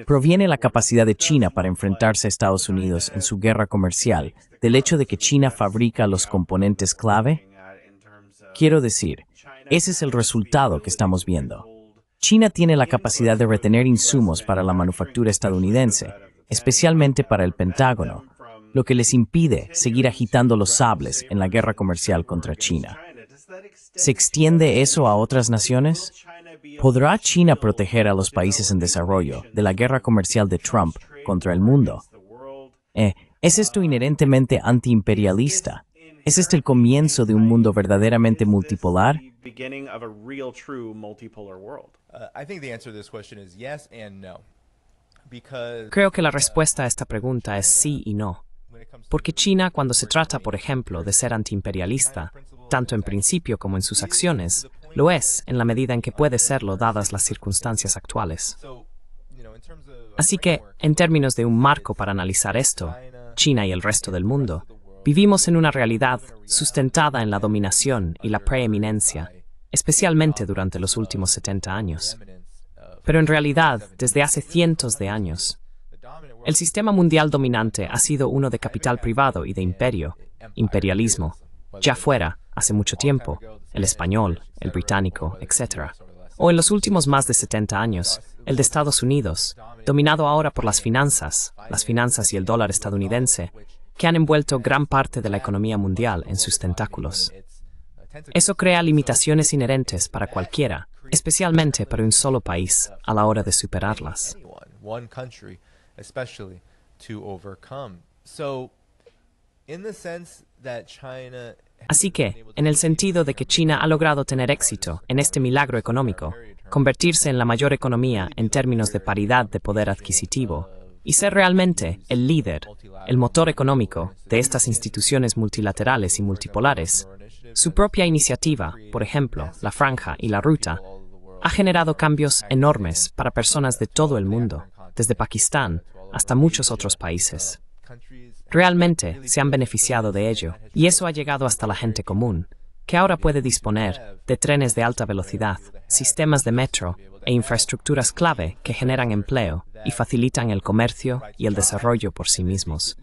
¿Proviene la capacidad de China para enfrentarse a Estados Unidos en su guerra comercial del hecho de que China fabrica los componentes clave? Quiero decir, ese es el resultado que estamos viendo. China tiene la capacidad de retener insumos para la manufactura estadounidense, especialmente para el Pentágono, lo que les impide seguir agitando los sables en la guerra comercial contra China. ¿Se extiende eso a otras naciones? ¿Podrá China proteger a los países en desarrollo de la guerra comercial de Trump contra el mundo? ¿Es esto inherentemente antiimperialista? ¿Es este el comienzo de un mundo verdaderamente multipolar? Creo que la respuesta a esta pregunta es sí y no. Porque China, cuando se trata, por ejemplo, de ser antiimperialista, tanto en principio como en sus acciones, lo es en la medida en que puede serlo dadas las circunstancias actuales. Así que, en términos de un marco para analizar esto, China y el resto del mundo, vivimos en una realidad sustentada en la dominación y la preeminencia, especialmente durante los últimos 70 años. Pero en realidad, desde hace cientos de años, el sistema mundial dominante ha sido uno de capital privado y de imperio, imperialismo, ya fuera, hace mucho tiempo, el español, el británico, etc. O en los últimos más de 70 años, el de Estados Unidos, dominado ahora por las finanzas y el dólar estadounidense, que han envuelto gran parte de la economía mundial en sus tentáculos. Eso crea limitaciones inherentes para cualquiera, especialmente para un solo país, a la hora de superarlas. Así que, en el sentido de que China ha logrado tener éxito en este milagro económico, convertirse en la mayor economía en términos de paridad de poder adquisitivo, y ser realmente el líder, el motor económico de estas instituciones multilaterales y multipolares, su propia iniciativa, por ejemplo, la Franja y la Ruta, ha generado cambios enormes para personas de todo el mundo, desde Pakistán hasta muchos otros países. Realmente se han beneficiado de ello, y eso ha llegado hasta la gente común, que ahora puede disponer de trenes de alta velocidad, sistemas de metro e infraestructuras clave que generan empleo y facilitan el comercio y el desarrollo por sí mismos.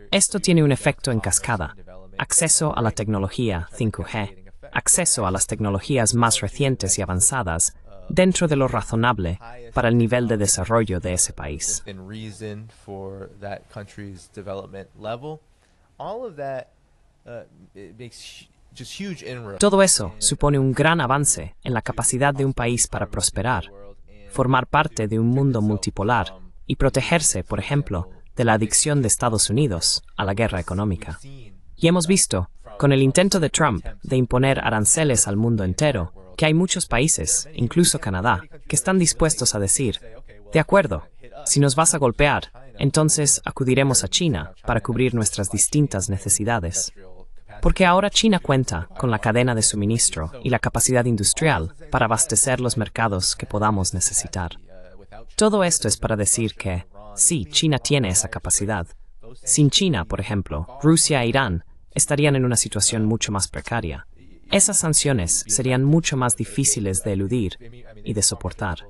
Esto tiene un efecto en cascada: acceso a la tecnología 5G, acceso a las tecnologías más recientes y avanzadas, dentro de lo razonable para el nivel de desarrollo de ese país. Todo eso supone un gran avance en la capacidad de un país para prosperar, formar parte de un mundo multipolar y protegerse, por ejemplo, de la adicción de Estados Unidos a la guerra económica. Y hemos visto, con el intento de Trump de imponer aranceles al mundo entero, que hay muchos países, incluso Canadá, que están dispuestos a decir: de acuerdo, si nos vas a golpear, entonces acudiremos a China para cubrir nuestras distintas necesidades. Porque ahora China cuenta con la cadena de suministro y la capacidad industrial para abastecer los mercados que podamos necesitar. Todo esto es para decir que, sí, China tiene esa capacidad. Sin China, por ejemplo, Rusia e Irán estarían en una situación mucho más precaria. Esas sanciones serían mucho más difíciles de eludir y de soportar.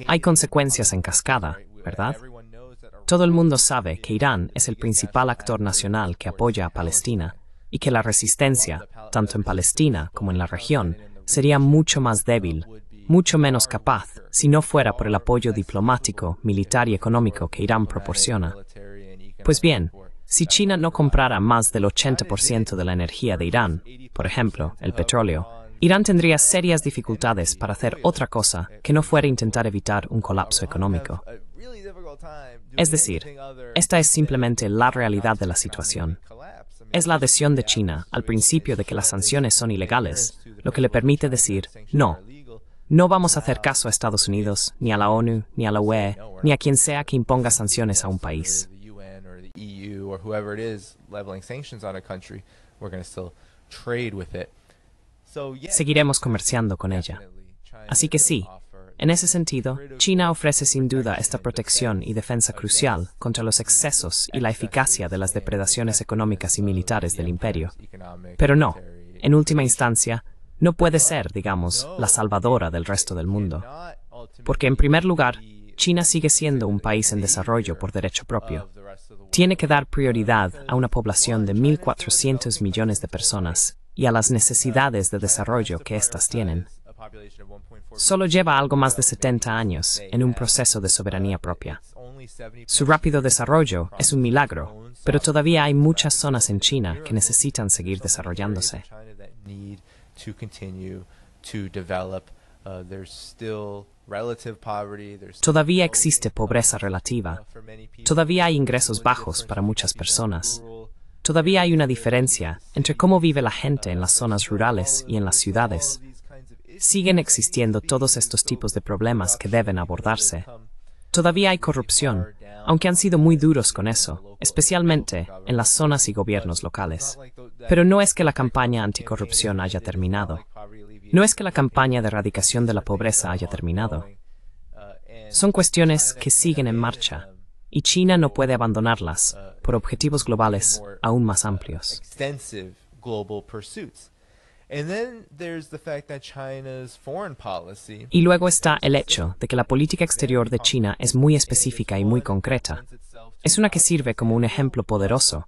Hay consecuencias en cascada, ¿verdad? Todo el mundo sabe que Irán es el principal actor nacional que apoya a Palestina y que la resistencia, tanto en Palestina como en la región, sería mucho más débil, mucho menos capaz, si no fuera por el apoyo diplomático, militar y económico que Irán proporciona. Pues bien, si China no comprara más del 80% de la energía de Irán, por ejemplo, el petróleo, Irán tendría serias dificultades para hacer otra cosa que no fuera intentar evitar un colapso económico. Es decir, esta es simplemente la realidad de la situación. Es la adhesión de China al principio de que las sanciones son ilegales, lo que le permite decir: no, no vamos a hacer caso a Estados Unidos, ni a la ONU, ni a la UE, ni a quien sea que imponga sanciones a un país. Seguiremos comerciando con ella. Así que sí, En ese sentido, China ofrece sin duda esta protección y defensa crucial contra los excesos y la eficacia de las depredaciones económicas y militares del imperio. Pero no, en última instancia, no puede ser, digamos, la salvadora del resto del mundo. Porque, en primer lugar, China sigue siendo un país en desarrollo por derecho propio. Tiene que dar prioridad a una población de 1.400 millones de personas y a las necesidades de desarrollo que éstas tienen. Solo lleva algo más de 70 años en un proceso de soberanía propia. Su rápido desarrollo es un milagro, pero todavía hay muchas zonas en China que necesitan seguir desarrollándose. Todavía existe pobreza relativa. Todavía hay ingresos bajos para muchas personas. Todavía hay una diferencia entre cómo vive la gente en las zonas rurales y en las ciudades. Siguen existiendo todos estos tipos de problemas que deben abordarse. Todavía hay corrupción, aunque han sido muy duros con eso, especialmente en las zonas y gobiernos locales. Pero no es que la campaña anticorrupción haya terminado. No es que la campaña de erradicación de la pobreza haya terminado. Son cuestiones que siguen en marcha, y China no puede abandonarlas por objetivos globales aún más amplios. Y luego está el hecho de que la política exterior de China es muy específica y muy concreta. Es una que sirve como un ejemplo poderoso,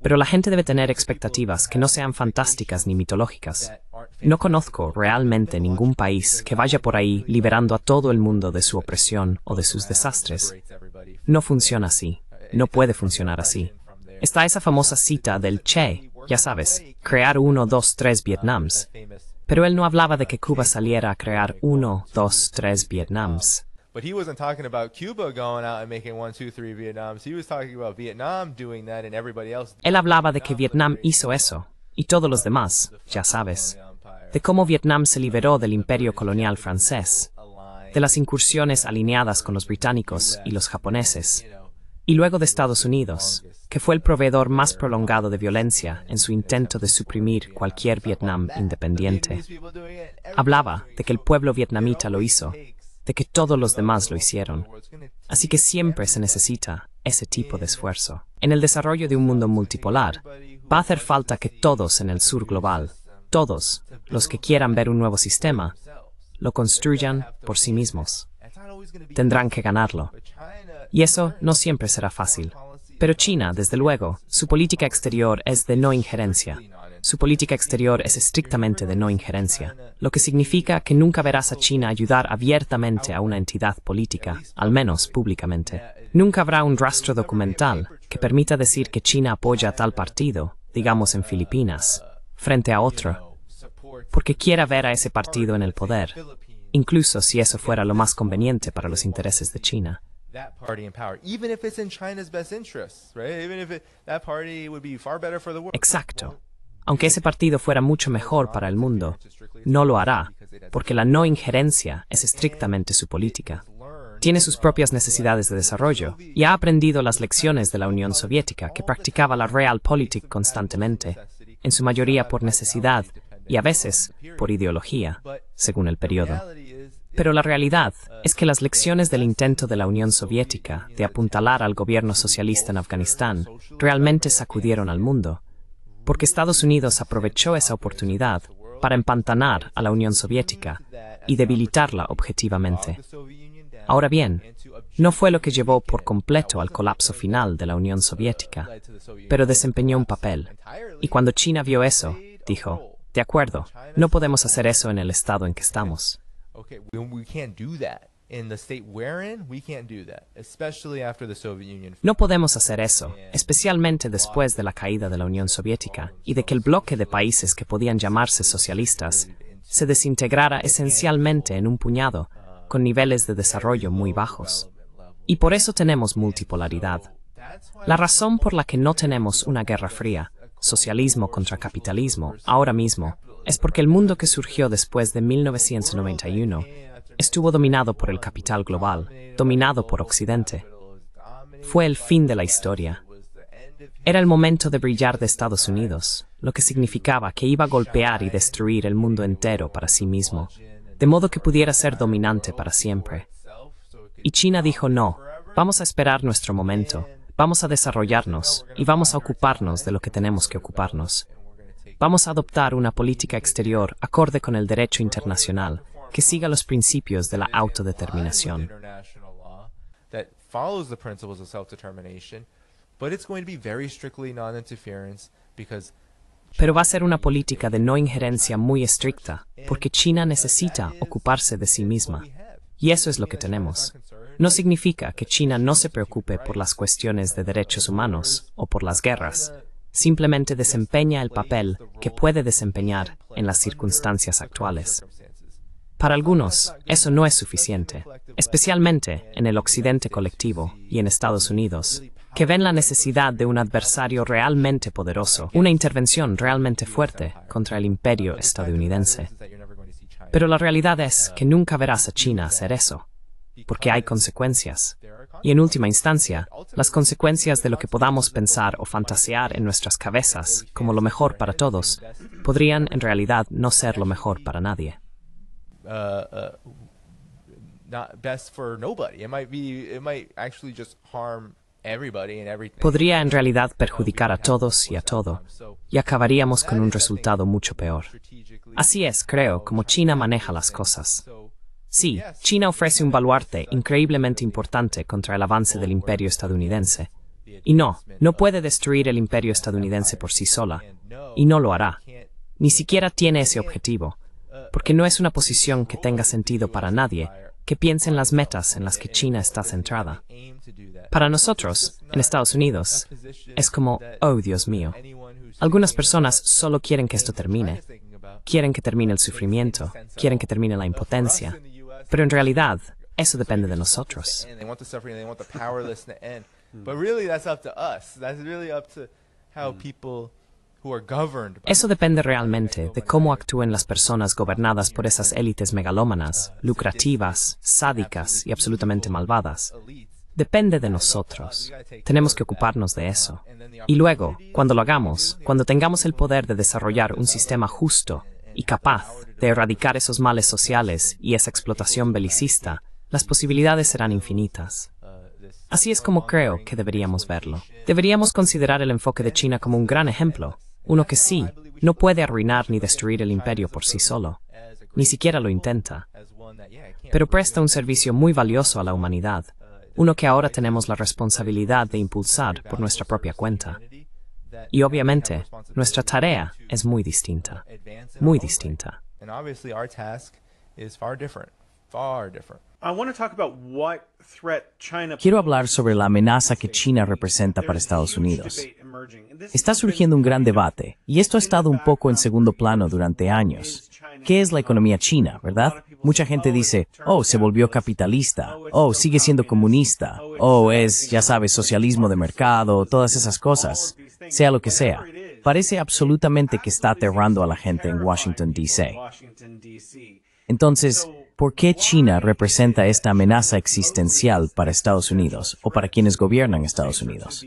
pero la gente debe tener expectativas que no sean fantásticas ni mitológicas. No conozco realmente ningún país que vaya por ahí liberando a todo el mundo de su opresión o de sus desastres. No funciona así. No puede funcionar así. Está esa famosa cita del Che, ya sabes, crear 1, 2, 3 Vietnams. Pero él no hablaba de que Cuba saliera a crear 1, 2, 3 Vietnams. But he wasn't talking about Cuba going out and making 1, 2, 3 Vietnams. He was talking about Vietnam doing that and everybody else. Él hablaba de que Vietnam hizo eso, y todos los demás, ya sabes. De cómo Vietnam se liberó del imperio colonial francés, de las incursiones alineadas con los británicos y los japoneses, y luego de Estados Unidos, que fue el proveedor más prolongado de violencia en su intento de suprimir cualquier Vietnam independiente. Hablaba de que el pueblo vietnamita lo hizo, de que todos los demás lo hicieron. Así que siempre se necesita ese tipo de esfuerzo. En el desarrollo de un mundo multipolar, va a hacer falta que todos en el sur global, todos los que quieran ver un nuevo sistema, lo construyan por sí mismos. Tendrán que ganarlo. Y eso no siempre será fácil. Pero China, desde luego, su política exterior es de no injerencia. Su política exterior es estrictamente de no injerencia, lo que significa que nunca verás a China ayudar abiertamente a una entidad política, al menos públicamente. Nunca habrá un rastro documental que permita decir que China apoya a tal partido, digamos en Filipinas, frente a otro, porque quiera ver a ese partido en el poder, incluso si eso fuera lo más conveniente para los intereses de China. Exacto. Aunque ese partido fuera mucho mejor para el mundo, no lo hará, porque la no injerencia es estrictamente su política. Tiene sus propias necesidades de desarrollo y ha aprendido las lecciones de la Unión Soviética, que practicaba la Realpolitik constantemente, en su mayoría por necesidad y a veces por ideología, según el periodo. Pero la realidad es que las lecciones del intento de la Unión Soviética de apuntalar al gobierno socialista en Afganistán realmente sacudieron al mundo, porque Estados Unidos aprovechó esa oportunidad para empantanar a la Unión Soviética y debilitarla objetivamente. Ahora bien, no fue lo que llevó por completo al colapso final de la Unión Soviética, pero desempeñó un papel. Y cuando China vio eso, dijo, de acuerdo, no podemos hacer eso en el estado en que estamos. No podemos hacer eso, especialmente después de la caída de la Unión Soviética y de que el bloque de países que podían llamarse socialistas se desintegrara esencialmente en un puñado, con niveles de desarrollo muy bajos. Y por eso tenemos multipolaridad. La razón por la que no tenemos una guerra fría, socialismo contra capitalismo, ahora mismo, es porque el mundo que surgió después de 1991 estuvo dominado por el capital global, dominado por Occidente. Fue el fin de la historia. Era el momento de brillar de Estados Unidos, lo que significaba que iba a golpear y destruir el mundo entero para sí mismo. de modo que pudiera ser dominante para siempre. Y China dijo no, vamos a esperar nuestro momento, vamos a desarrollarnos y vamos a ocuparnos de lo que tenemos que ocuparnos. Vamos a adoptar una política exterior acorde con el derecho internacional, que siga los principios de la autodeterminación. Pero va a ser una política de no injerencia muy estricta, porque China necesita ocuparse de sí misma. Y eso es lo que tenemos. No significa que China no se preocupe por las cuestiones de derechos humanos o por las guerras. Simplemente desempeña el papel que puede desempeñar en las circunstancias actuales. Para algunos, eso no es suficiente, especialmente en el occidente colectivo y en Estados Unidos, que ven la necesidad de un adversario realmente poderoso, una intervención realmente fuerte contra el imperio estadounidense. Pero la realidad es que nunca verás a China hacer eso, porque hay consecuencias. Y en última instancia, las consecuencias de lo que podamos pensar o fantasear en nuestras cabezas como lo mejor para todos, podrían en realidad no ser lo mejor para nadie. Podría en realidad perjudicar a todos y a todo, y acabaríamos con un resultado mucho peor. Así es, creo, como China maneja las cosas. Sí, China ofrece un baluarte increíblemente importante contra el avance del imperio estadounidense. Y no puede destruir el imperio estadounidense por sí sola, y no lo hará. Ni siquiera tiene ese objetivo, porque no es una posición que tenga sentido para nadie que piense en las metas en las que China está centrada. Para nosotros, en Estados Unidos, es como, oh Dios mío. Algunas personas solo quieren que esto termine. Quieren que termine el sufrimiento, quieren que termine la impotencia. Pero en realidad, eso depende de nosotros. Eso depende realmente de cómo actúen las personas gobernadas por esas élites megalómanas, lucrativas, sádicas y absolutamente malvadas. Depende de nosotros. Tenemos que ocuparnos de eso. Y luego, cuando lo hagamos, cuando tengamos el poder de desarrollar un sistema justo y capaz de erradicar esos males sociales y esa explotación belicista, las posibilidades serán infinitas. Así es como creo que deberíamos verlo. Deberíamos considerar el enfoque de China como un gran ejemplo, uno que sí, no puede arruinar ni destruir el imperio por sí solo, ni siquiera lo intenta, pero presta un servicio muy valioso a la humanidad, uno que ahora tenemos la responsabilidad de impulsar por nuestra propia cuenta. Y obviamente, nuestra tarea es muy distinta, muy distinta. Quiero hablar sobre la amenaza que China representa para Estados Unidos. Está surgiendo un gran debate, y esto ha estado un poco en segundo plano durante años. ¿Qué es la economía china, verdad? Mucha gente dice, oh, se volvió capitalista, oh, sigue siendo comunista, oh, es, ya sabes, socialismo de mercado, todas esas cosas, sea lo que sea. Parece absolutamente que está aterrando a la gente en Washington, D.C. Entonces, ¿por qué China representa esta amenaza existencial para Estados Unidos o para quienes gobiernan Estados Unidos?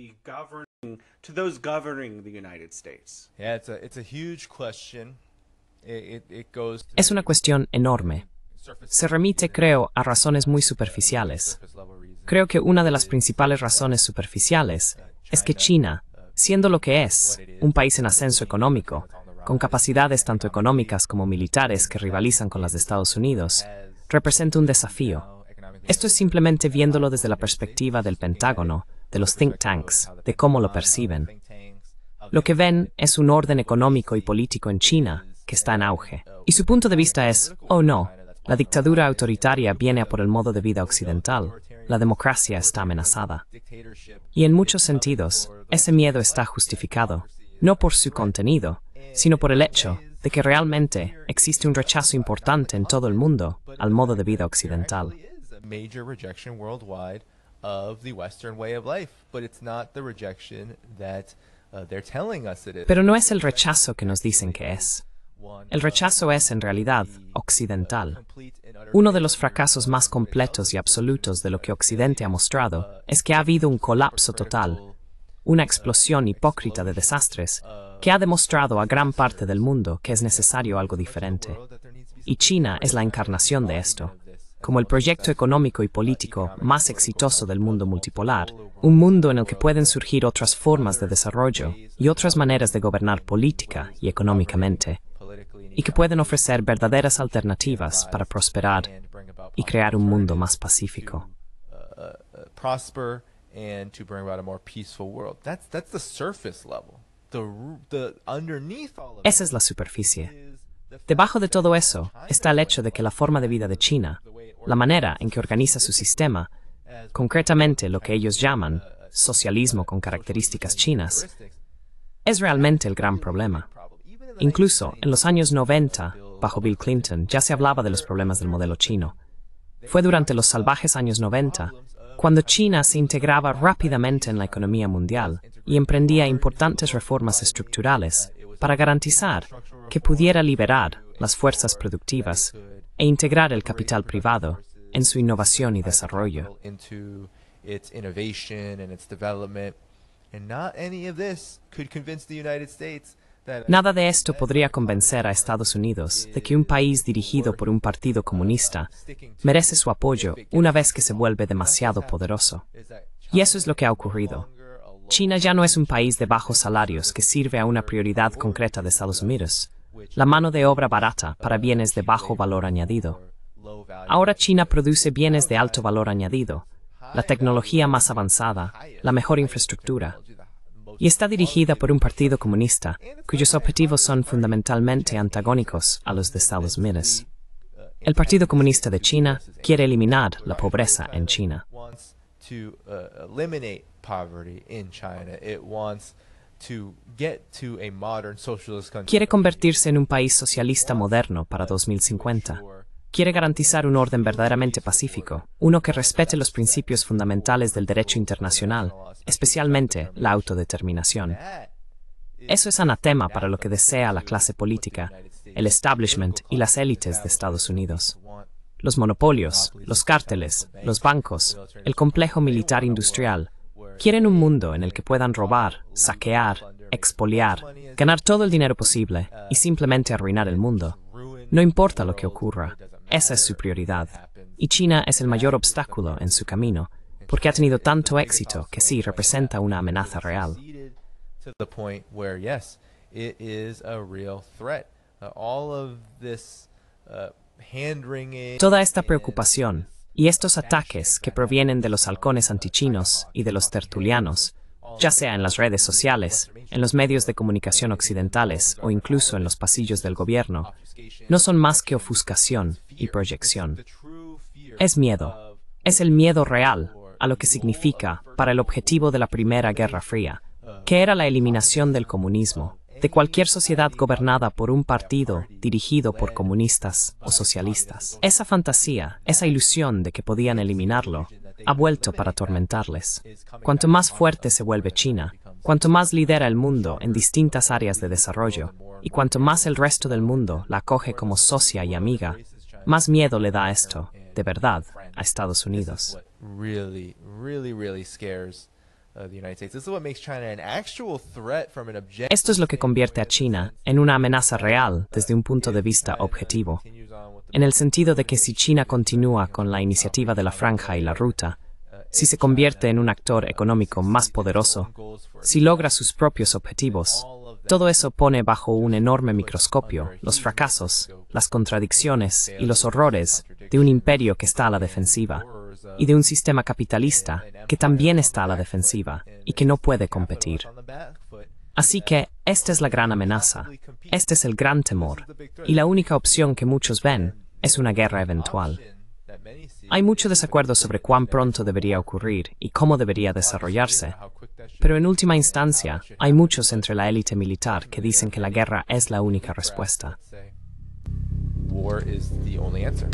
Es una cuestión enorme. Se remite, creo, a razones muy superficiales. Creo que una de las principales razones superficiales es que China, siendo lo que es, un país en ascenso económico, con capacidades tanto económicas como militares que rivalizan con las de Estados Unidos, representa un desafío. Esto es simplemente viéndolo desde la perspectiva del Pentágono, de los think tanks, de cómo lo perciben. Lo que ven es un orden económico y político en China que está en auge. Y su punto de vista es, oh no, la dictadura autoritaria viene a por el modo de vida occidental. La democracia está amenazada. Y en muchos sentidos, ese miedo está justificado, no por su contenido, sino por el hecho de que realmente existe un rechazo importante en todo el mundo al modo de vida occidental. Pero no es el rechazo que nos dicen que es. El rechazo es, en realidad, occidental. Uno de los fracasos más completos y absolutos de lo que Occidente ha mostrado es que ha habido un colapso total, una explosión hipócrita de desastres, que ha demostrado a gran parte del mundo que es necesario algo diferente. y China es la encarnación de esto. Como el proyecto económico y político más exitoso del mundo multipolar, un mundo en el que pueden surgir otras formas de desarrollo y otras maneras de gobernar política y económicamente, y que pueden ofrecer verdaderas alternativas para prosperar y crear un mundo más pacífico. Esa es la superficie. Debajo de todo eso está el hecho de que la forma de vida de China, la manera en que organiza su sistema, concretamente lo que ellos llaman socialismo con características chinas, es realmente el gran problema. Incluso en los años 90, bajo Bill Clinton, ya se hablaba de los problemas del modelo chino. Fue durante los salvajes años 90 cuando China se integraba rápidamente en la economía mundial y emprendía importantes reformas estructurales para garantizar que pudiera liberar las fuerzas productivas e integrar el capital privado en su innovación y desarrollo. Nada de esto podría convencer a Estados Unidos de que un país dirigido por un partido comunista merece su apoyo una vez que se vuelve demasiado poderoso. Y eso es lo que ha ocurrido. China ya no es un país de bajos salarios que sirve a una prioridad concreta de Estados Unidos, la mano de obra barata para bienes de bajo valor añadido. Ahora China produce bienes de alto valor añadido, la tecnología más avanzada, la mejor infraestructura, y está dirigida por un partido comunista cuyos objetivos son fundamentalmente antagónicos a los de Estados Unidos. El Partido Comunista de China quiere eliminar la pobreza en China. Quiere convertirse en un país socialista moderno para 2050. Quiere garantizar un orden verdaderamente pacífico, uno que respete los principios fundamentales del derecho internacional, especialmente la autodeterminación. Eso es anatema para lo que desea la clase política, el establishment y las élites de Estados Unidos. Los monopolios, los cárteles, los bancos, el complejo militar industrial, quieren un mundo en el que puedan robar, saquear, expoliar, ganar todo el dinero posible y simplemente arruinar el mundo. No importa lo que ocurra, esa es su prioridad. Y China es el mayor obstáculo en su camino, porque ha tenido tanto éxito que sí representa una amenaza real. Toda esta preocupación y estos ataques que provienen de los halcones antichinos y de los tertulianos, ya sea en las redes sociales, en los medios de comunicación occidentales o incluso en los pasillos del gobierno, no son más que ofuscación y proyección. Es miedo. Es el miedo real a lo que significa para el objetivo de la Primera Guerra Fría, que era la eliminación del comunismo, de cualquier sociedad gobernada por un partido dirigido por comunistas o socialistas. Esa fantasía, esa ilusión de que podían eliminarlo, ha vuelto para atormentarles. Cuanto más fuerte se vuelve China, cuanto más lidera el mundo en distintas áreas de desarrollo, y cuanto más el resto del mundo la acoge como socia y amiga, más miedo le da esto, de verdad, a Estados Unidos. Esto es lo que convierte a China en una amenaza real desde un punto de vista objetivo, en el sentido de que si China continúa con la iniciativa de la Franja y la Ruta, si se convierte en un actor económico más poderoso, si logra sus propios objetivos, todo eso pone bajo un enorme microscopio los fracasos, las contradicciones y los horrores de un imperio que está a la defensiva, y de un sistema capitalista que también está a la defensiva y que no puede competir. Así que esta es la gran amenaza, este es el gran temor, y la única opción que muchos ven es una guerra eventual. Hay mucho desacuerdo sobre cuán pronto debería ocurrir y cómo debería desarrollarse, pero en última instancia hay muchos entre la élite militar que dicen que la guerra es la única respuesta. War is the only answer.